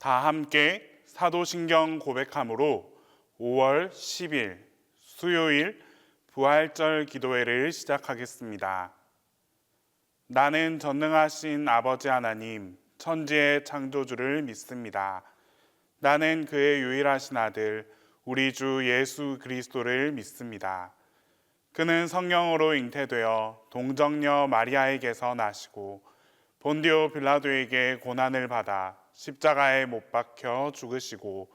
다 함께 사도신경 고백함으로 5월 10일 수요일 부활절 기도회를 시작하겠습니다. 나는 전능하신 아버지 하나님, 천지의 창조주를 믿습니다. 나는 그의 유일하신 아들, 우리 주 예수 그리스도를 믿습니다. 그는 성령으로 잉태되어 동정녀 마리아에게서 나시고 본디오 빌라도에게 고난을 받아 십자가에 못 박혀 죽으시고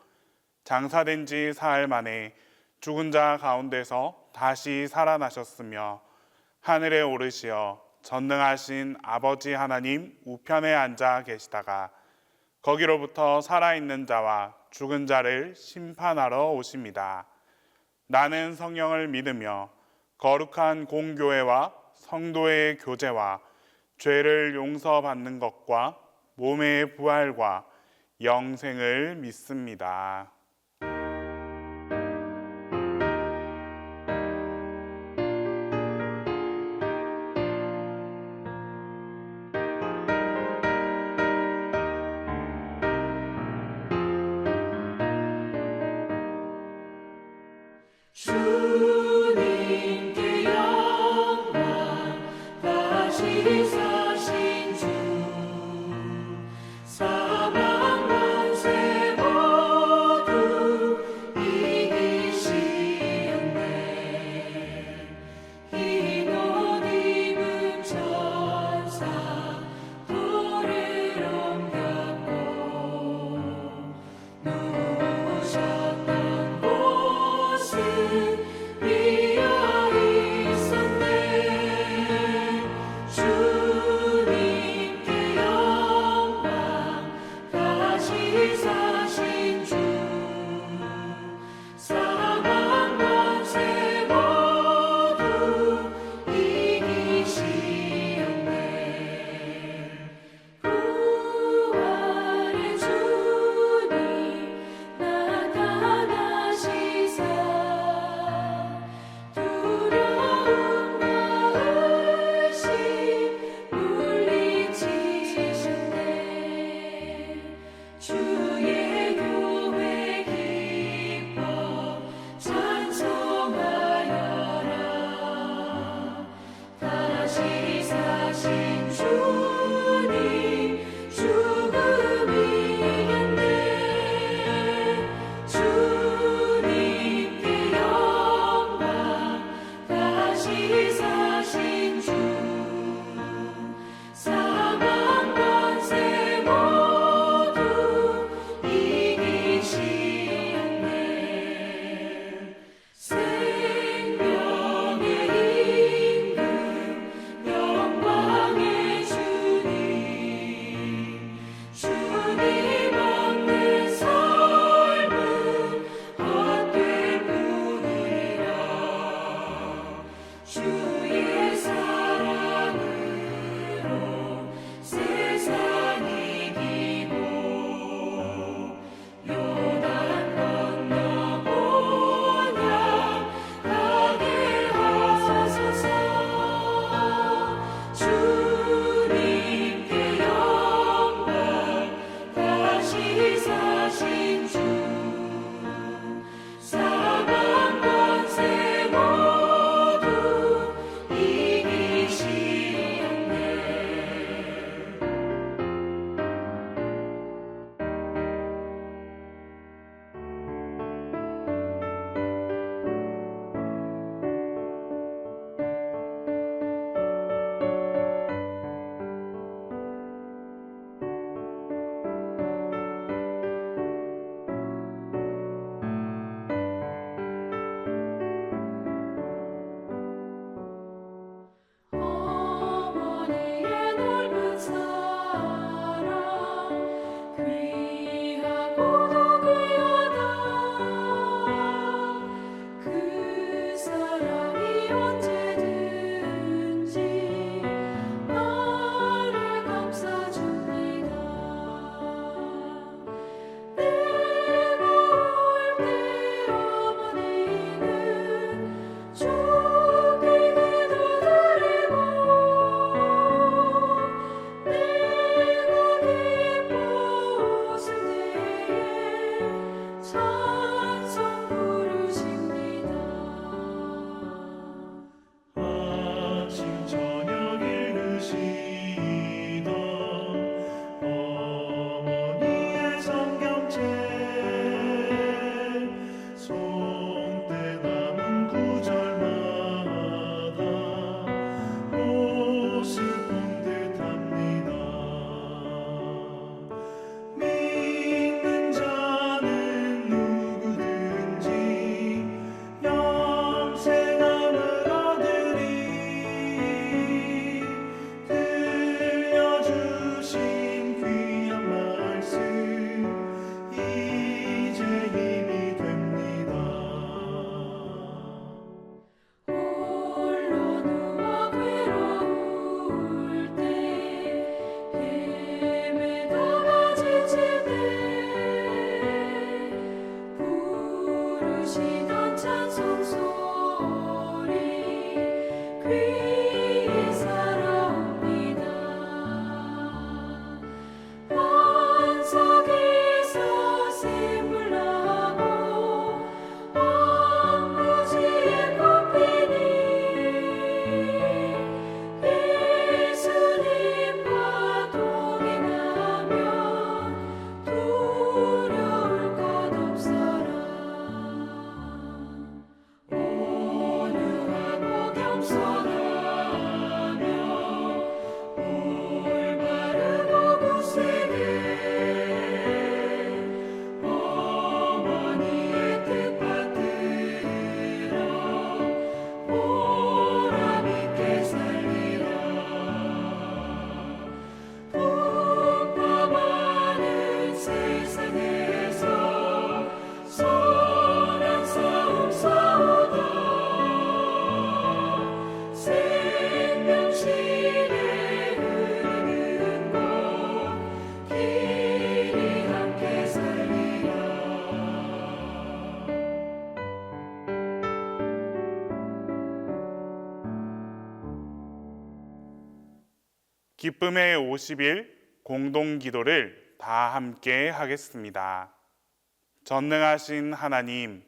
장사된 지 사흘 만에 죽은 자 가운데서 다시 살아나셨으며 하늘에 오르시어 전능하신 아버지 하나님 우편에 앉아 계시다가 거기로부터 살아있는 자와 죽은 자를 심판하러 오십니다. 나는 성령을 믿으며 거룩한 공교회와 성도의 교제와 죄를 용서받는 것과 몸의 부활과 영생을 믿습니다. 주님께 영광, 다시 사신 주, 사망 권세 모두 기쁨의 50일 공동기도를 다 함께 하겠습니다. 전능하신 하나님,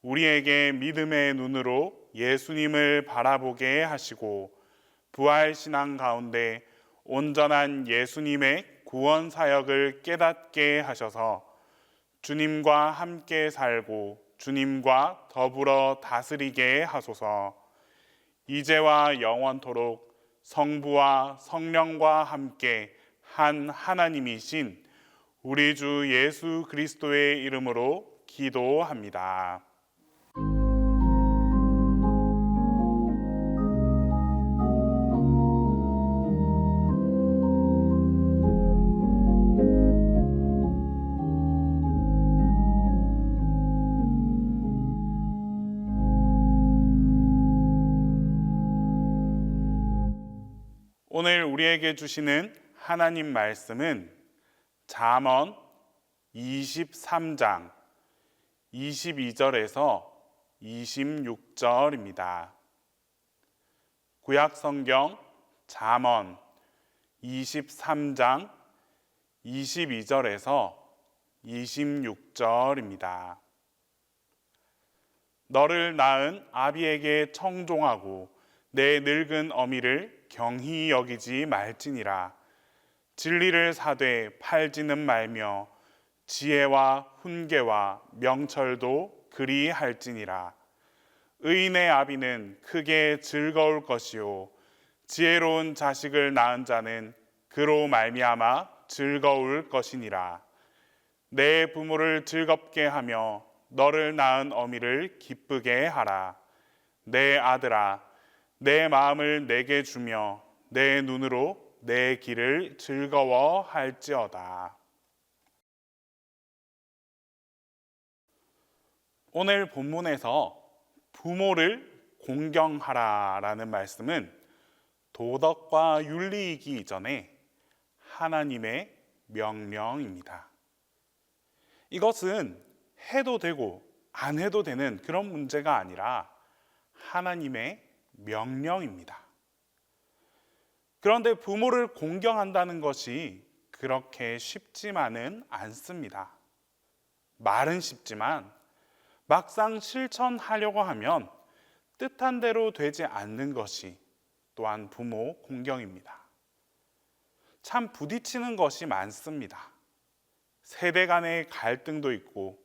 우리에게 믿음의 눈으로 예수님을 바라보게 하시고 부활신앙 가운데 온전한 예수님의 구원 사역을 깨닫게 하셔서 주님과 함께 살고 주님과 더불어 다스리게 하소서. 이제와 영원토록 성부와 성령과 함께 한 하나님이신 우리 주 예수 그리스도의 이름으로 기도합니다. 오늘 우리에게 주시는 하나님 말씀은 잠언 23장 22절에서 26절입니다. 구약 성경 잠언 23장 22절에서 26절입니다. 너를 낳은 아비에게 청종하고 내 늙은 어미를 경히 여기지 말지니라. 진리를 사되 팔지는 말며 지혜와 훈계와 명철도 그리할지니라. 의인의 아비는 크게 즐거울 것이요 지혜로운 자식을 낳은 자는 그로 말미암아 즐거울 것이니라. 내 부모를 즐겁게 하며 너를 낳은 어미를 기쁘게 하라. 내 아들아, 내 마음을 내게 주며 내 눈으로 내 길을 즐거워할지어다. 오늘 본문에서 부모를 공경하라라는 말씀은 도덕과 윤리이기 이전에 하나님의 명령입니다. 이것은 해도 되고 안 해도 되는 그런 문제가 아니라 하나님의 명령입니다. 그런데 부모를 공경한다는 것이 그렇게 쉽지만은 않습니다. 말은 쉽지만 막상 실천하려고 하면 뜻한 대로 되지 않는 것이 또한 부모 공경입니다. 참 부딪히는 것이 많습니다. 세대 간의 갈등도 있고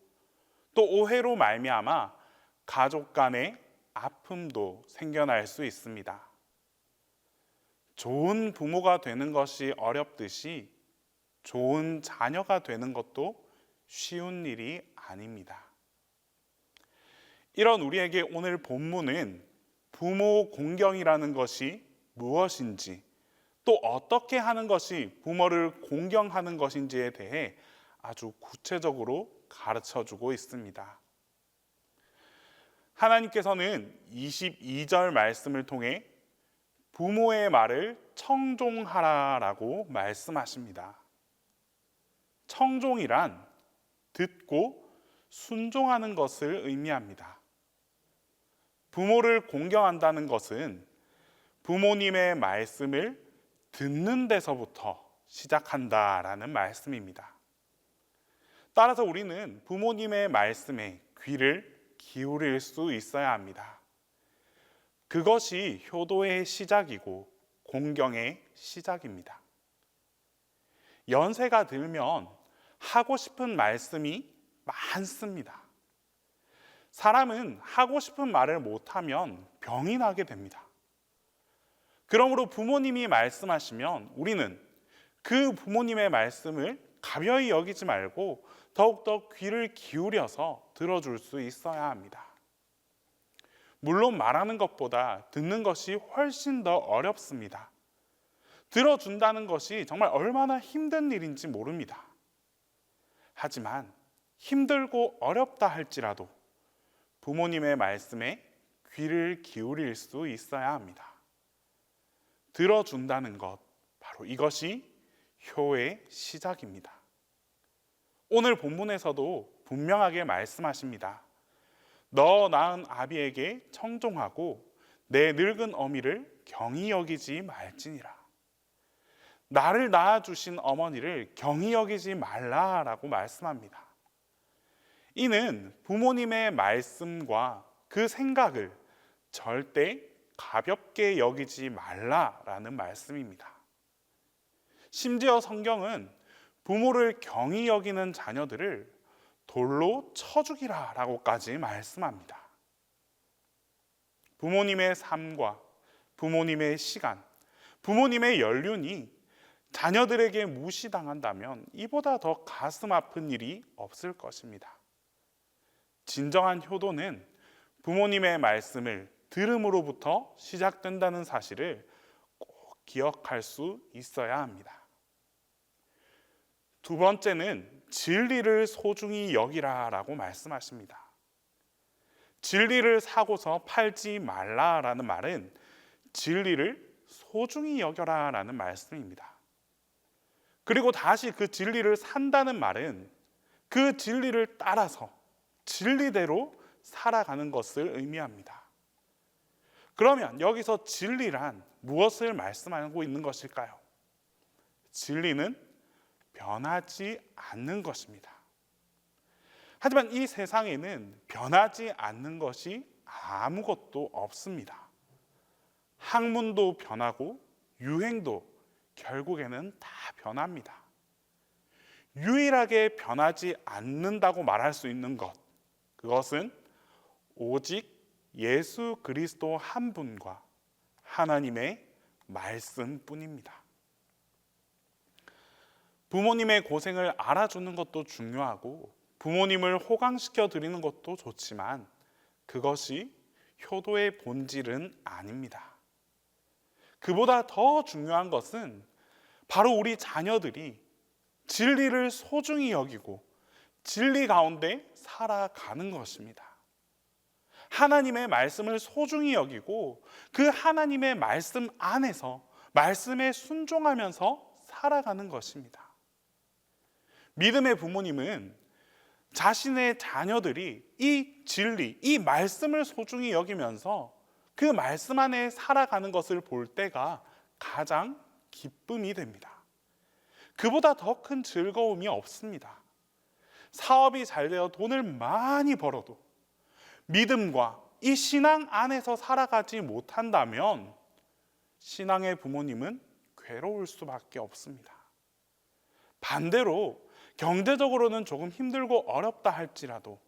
또 오해로 말미암아 가족 간의 아픔도 생겨날 수 있습니다. 좋은 부모가 되는 것이 어렵듯이 좋은 자녀가 되는 것도 쉬운 일이 아닙니다. 이런 우리에게 오늘 본문은 부모 공경이라는 것이 무엇인지 또 어떻게 하는 것이 부모를 공경하는 것인지에 대해 아주 구체적으로 가르쳐 주고 있습니다. 하나님께서는 22절 말씀을 통해 부모의 말을 청종하라라고 말씀하십니다. 청종이란 듣고 순종하는 것을 의미합니다. 부모를 공경한다는 것은 부모님의 말씀을 듣는 데서부터 시작한다라는 말씀입니다. 따라서 우리는 부모님의 말씀에 귀를 기울일 수 있어야 합니다. 그것이 효도의 시작이고 공경의 시작입니다. 연세가 들면 하고 싶은 말씀이 많습니다. 사람은 하고 싶은 말을 못하면 병이 나게 됩니다. 그러므로 부모님이 말씀하시면 우리는 그 부모님의 말씀을 가벼이 여기지 말고 더욱더 귀를 기울여서 들어줄 수 있어야 합니다. 물론 말하는 것보다 듣는 것이 훨씬 더 어렵습니다. 들어준다는 것이 정말 얼마나 힘든 일인지 모릅니다. 하지만 힘들고 어렵다 할지라도 부모님의 말씀에 귀를 기울일 수 있어야 합니다. 들어준다는 것, 바로 이것이 효의 시작입니다. 오늘 본문에서도 분명하게 말씀하십니다. 너 낳은 아비에게 청종하고 내 늙은 어미를 경히 여기지 말지니라. 나를 낳아주신 어머니를 경히 여기지 말라라고 말씀합니다. 이는 부모님의 말씀과 그 생각을 절대 가볍게 여기지 말라라는 말씀입니다. 심지어 성경은 부모를 경히 여기는 자녀들을 돌로 쳐 죽이라라고까지 말씀합니다. 부모님의 삶과 부모님의 시간, 부모님의 연륜이 자녀들에게 무시당한다면 이보다 더 가슴 아픈 일이 없을 것입니다. 진정한 효도는 부모님의 말씀을 들음으로부터 시작된다는 사실을 꼭 기억할 수 있어야 합니다. 두 번째는 진리를 소중히 여기라라고 말씀하십니다. 진리를 사고서 팔지 말라라는 말은 진리를 소중히 여겨라라는 말씀입니다. 그리고 다시 그 진리를 산다는 말은 그 진리를 따라서 진리대로 살아가는 것을 의미합니다. 그러면 여기서 진리란 무엇을 말씀하고 있는 것일까요? 진리는 변하지 않는 것입니다. 하지만 이 세상에는 변하지 않는 것이 아무것도 없습니다. 학문도 변하고 유행도 결국에는 다 변합니다. 유일하게 변하지 않는다고 말할 수 있는 것, 그것은 오직 예수 그리스도 한 분과 하나님의 말씀뿐입니다. 부모님의 고생을 알아주는 것도 중요하고 부모님을 호강시켜 드리는 것도 좋지만 그것이 효도의 본질은 아닙니다. 그보다 더 중요한 것은 바로 우리 자녀들이 진리를 소중히 여기고 진리 가운데 살아가는 것입니다. 하나님의 말씀을 소중히 여기고 그 하나님의 말씀 안에서 말씀에 순종하면서 살아가는 것입니다. 믿음의 부모님은 자신의 자녀들이 이 진리, 이 말씀을 소중히 여기면서 그 말씀 안에 살아가는 것을 볼 때가 가장 기쁨이 됩니다. 그보다 더 큰 즐거움이 없습니다. 사업이 잘 되어 돈을 많이 벌어도 믿음과 이 신앙 안에서 살아가지 못한다면 신앙의 부모님은 괴로울 수밖에 없습니다. 반대로 경제적으로는 조금 힘들고 어렵다 할지라도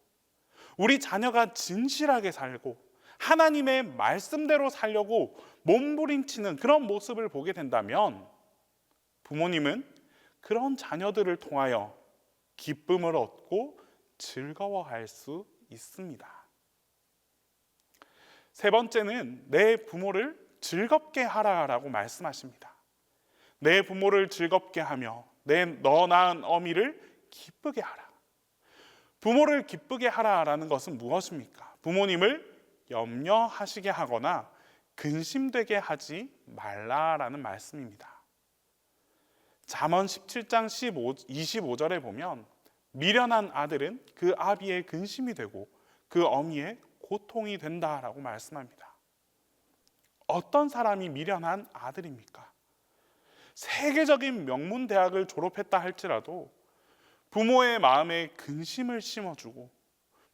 우리 자녀가 진실하게 살고 하나님의 말씀대로 살려고 몸부림치는 그런 모습을 보게 된다면 부모님은 그런 자녀들을 통하여 기쁨을 얻고 즐거워할 수 있습니다. 세 번째는 내 부모를 즐겁게 하라라고 말씀하십니다. 내 부모를 즐겁게 하며 너 낳은 어미를 기쁘게 하라. 부모를 기쁘게 하라라는 것은 무엇입니까? 부모님을 염려하시게 하거나 근심되게 하지 말라라는 말씀입니다. 잠언 17장 25절에 보면 미련한 아들은 그 아비의 근심이 되고 그 어미의 고통이 된다라고 말씀합니다. 어떤 사람이 미련한 아들입니까? 세계적인 명문 대학을 졸업했다 할지라도 부모의 마음에 근심을 심어주고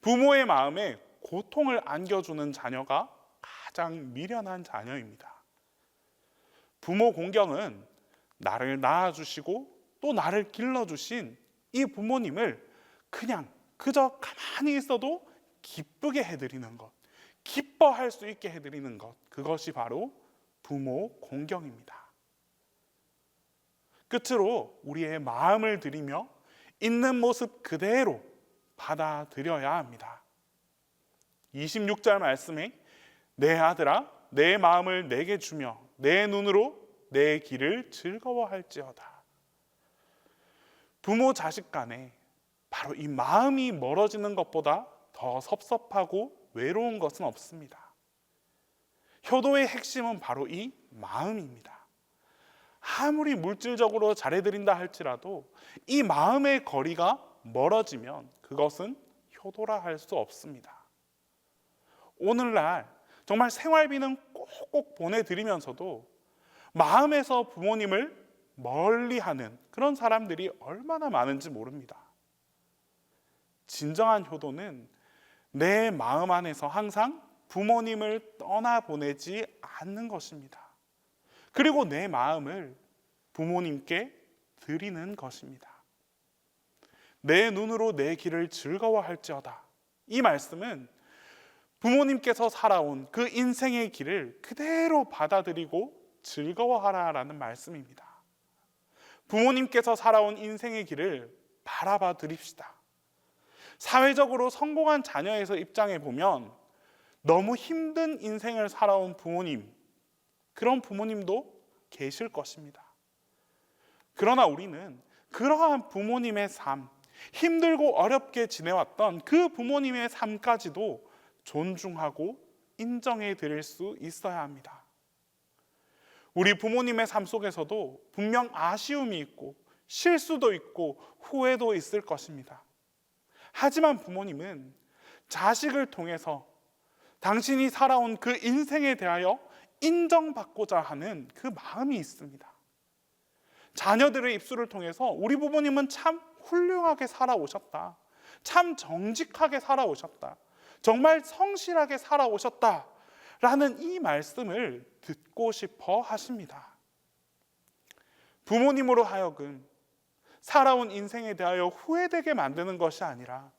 부모의 마음에 고통을 안겨주는 자녀가 가장 미련한 자녀입니다. 부모 공경은 나를 낳아주시고 또 나를 길러주신 이 부모님을 그저 가만히 있어도 기쁘게 해드리는 것, 기뻐할 수 있게 해드리는 것, 그것이 바로 부모 공경입니다. 끝으로 우리의 마음을 드리며 있는 모습 그대로 받아들여야 합니다. 26절 말씀에 내 아들아 내 마음을 내게 주며 내 눈으로 내 길을 즐거워할지어다. 부모 자식 간에 바로 이 마음이 멀어지는 것보다 더 섭섭하고 외로운 것은 없습니다. 효도의 핵심은 바로 이 마음입니다. 아무리 물질적으로 잘해드린다 할지라도 이 마음의 거리가 멀어지면 그것은 효도라 할 수 없습니다. 오늘날 정말 생활비는 꼭꼭 보내드리면서도 마음에서 부모님을 멀리하는 그런 사람들이 얼마나 많은지 모릅니다. 진정한 효도는 내 마음 안에서 항상 부모님을 떠나보내지 않는 것입니다. 그리고 내 마음을 부모님께 드리는 것입니다. 내 눈으로 내 길을 즐거워할지어다. 이 말씀은 부모님께서 살아온 그 인생의 길을 그대로 받아들이고 즐거워하라라는 말씀입니다. 부모님께서 살아온 인생의 길을 바라봐 드립시다. 사회적으로 성공한 자녀에서 입장해 보면 너무 힘든 인생을 살아온 부모님, 그런 부모님도 계실 것입니다. 그러나 우리는 그러한 부모님의 삶, 힘들고 어렵게 지내왔던 그 부모님의 삶까지도 존중하고 인정해 드릴 수 있어야 합니다. 우리 부모님의 삶 속에서도 분명 아쉬움이 있고 실수도 있고 후회도 있을 것입니다. 하지만 부모님은 자식을 통해서 당신이 살아온 그 인생에 대하여 인정받고자 하는 그 마음이 있습니다. 자녀들의 입술을 통해서 우리 부모님은 참 훌륭하게 살아오셨다. 참 정직하게 살아오셨다. 정말 성실하게 살아오셨다. 라는 이 말씀을 듣고 싶어 하십니다. 부모님으로 하여금 살아온 인생에 대하여 후회되게 만드는 것이 아니라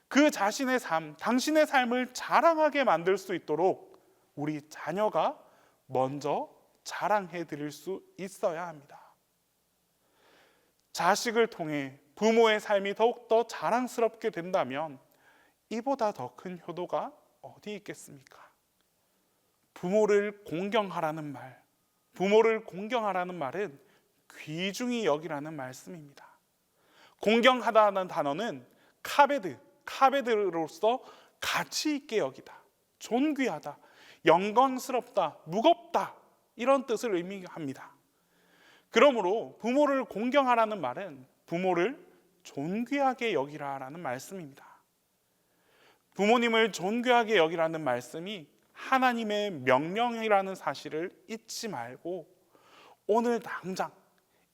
그 자신의 삶, 당신의 삶을 자랑하게 만들 수 있도록 우리 자녀가 먼저 자랑해 드릴 수 있어야 합니다. 자식을 통해 부모의 삶이 더욱더 자랑스럽게 된다면 이보다 더 큰 효도가 어디 있겠습니까? 부모를 공경하라는 말, 부모를 공경하라는 말은 귀중히 여기라는 말씀입니다. 공경하다는 단어는 카베드로서 가치 있게 여기다, 존귀하다, 영광스럽다, 무겁다, 이런 뜻을 의미합니다. 그러므로 부모를 공경하라는 말은 부모를 존귀하게 여기라라는 말씀입니다. 부모님을 존귀하게 여기라는 말씀이 하나님의 명령이라는 사실을 잊지 말고 오늘 당장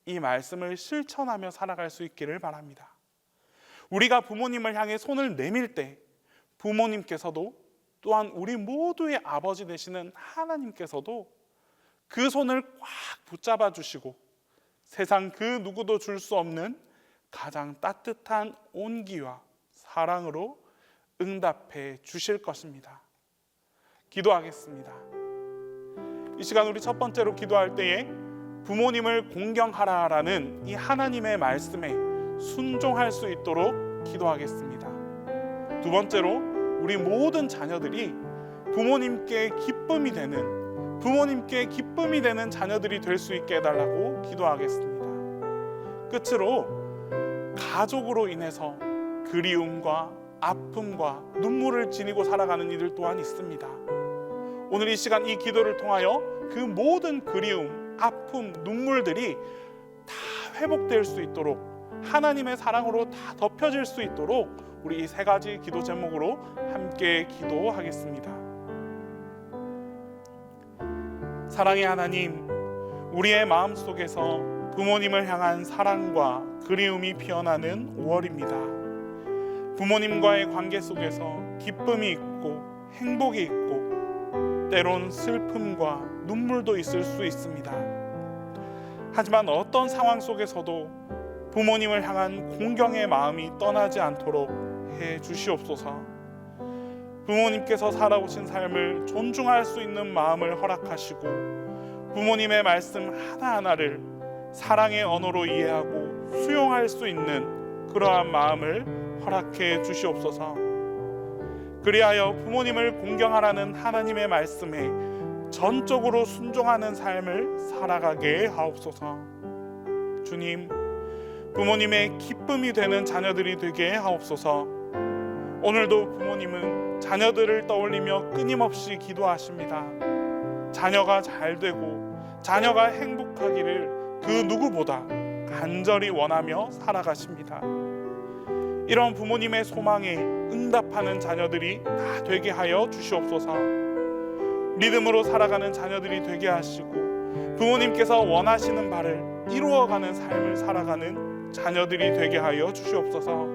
이 말씀을 실천하며 살아갈 수 있기를 바랍니다. 우리가 부모님을 향해 손을 내밀 때 부모님께서도 또한 우리 모두의 아버지 되시는 하나님께서도 그 손을 꽉 붙잡아 주시고 세상 그 누구도 줄 수 없는 가장 따뜻한 온기와 사랑으로 응답해 주실 것입니다. 기도하겠습니다. 이 시간 우리 첫 번째로 기도할 때에 부모님을 공경하라라는 이 하나님의 말씀에 순종할 수 있도록 기도하겠습니다. 두 번째로 우리 모든 자녀들이 부모님께 기쁨이 되는 자녀들이 될 수 있게 해달라고 기도하겠습니다. 끝으로 가족으로 인해서 그리움과 아픔과 눈물을 지니고 살아가는 이들 또한 있습니다. 오늘 이 시간 이 기도를 통하여 그 모든 그리움, 아픔, 눈물들이 다 회복될 수 있도록 하나님의 사랑으로 다 덮여질 수 있도록 우리 이 세 가지 기도 제목으로 함께 기도하겠습니다. 사랑의 하나님, 우리의 마음속에서 부모님을 향한 사랑과 그리움이 피어나는 5월입니다. 부모님과의 관계 속에서 기쁨이 있고 행복이 있고 때론 슬픔과 눈물도 있을 수 있습니다. 하지만 어떤 상황 속에서도 부모님을 향한 공경의 마음이 떠나지 않도록 해 주시옵소서. 부모님께서 살아오신 삶을 존중할 수 있는 마음을 허락하시고 부모님의 말씀 하나하나를 사랑의 언어로 이해하고 수용할 수 있는 그러한 마음을 허락해 주시옵소서. 그리하여 부모님을 공경하라는 하나님의 말씀에 전적으로 순종하는 삶을 살아가게 하옵소서. 주님, 부모님의 기쁨이 되는 자녀들이 되게 하옵소서. 오늘도 부모님은 자녀들을 떠올리며 끊임없이 기도하십니다. 자녀가 잘 되고 자녀가 행복하기를 그 누구보다 간절히 원하며 살아가십니다. 이런 부모님의 소망에 응답하는 자녀들이 다 되게 하여 주시옵소서. 믿음으로 살아가는 자녀들이 되게 하시고 부모님께서 원하시는 바를 이루어가는 삶을 살아가는 자녀들이 되게 하여 주시옵소서.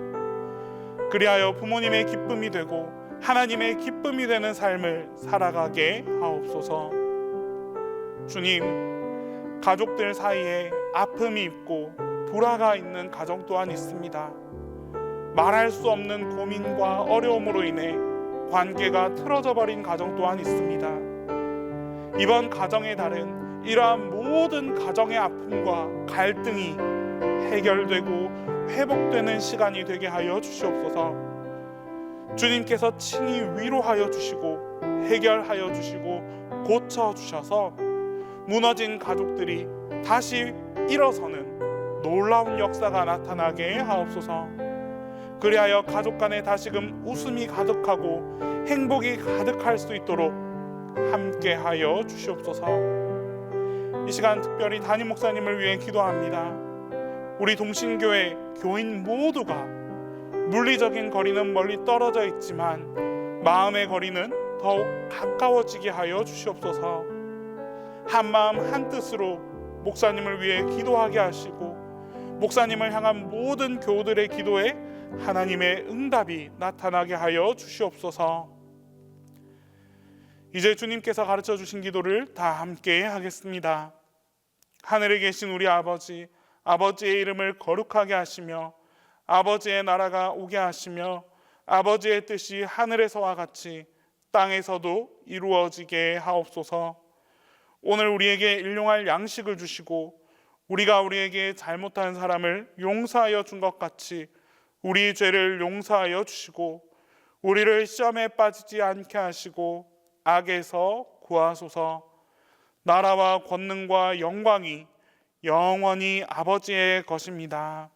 그리하여 부모님의 기쁨이 되고 하나님의 기쁨이 되는 삶을 살아가게 하옵소서. 주님, 가족들 사이에 아픔이 있고 불화가 있는 가정 또한 있습니다. 말할 수 없는 고민과 어려움으로 인해 관계가 틀어져 버린 가정 또한 있습니다. 이번 가정의 달은 이러한 모든 가정의 아픔과 갈등이 해결되고 회복되는 시간이 되게 하여 주시옵소서. 주님께서 친히 위로하여 주시고 해결하여 주시고 고쳐 주셔서 무너진 가족들이 다시 일어서는 놀라운 역사가 나타나게 하옵소서. 그리하여 가족 간에 다시금 웃음이 가득하고 행복이 가득할 수 있도록 함께하여 주시옵소서. 이 시간 특별히 담임 목사님을 위해 기도합니다. 우리 동신교회 교인 모두가 물리적인 거리는 멀리 떨어져 있지만 마음의 거리는 더욱 가까워지게 하여 주시옵소서. 한마음 한뜻으로 목사님을 위해 기도하게 하시고 목사님을 향한 모든 교우들의 기도에 하나님의 응답이 나타나게 하여 주시옵소서. 이제 주님께서 가르쳐 주신 기도를 다 함께 하겠습니다. 하늘에 계신 우리 아버지, 아버지의 이름을 거룩하게 하시며 아버지의 나라가 오게 하시며 아버지의 뜻이 하늘에서와 같이 땅에서도 이루어지게 하옵소서. 오늘 우리에게 일용할 양식을 주시고 우리가 우리에게 잘못한 사람을 용서하여 준 것 같이 우리 죄를 용서하여 주시고 우리를 시험에 빠지지 않게 하시고 악에서 구하소서. 나라와 권능과 영광이 영원히 아버지의 것입니다.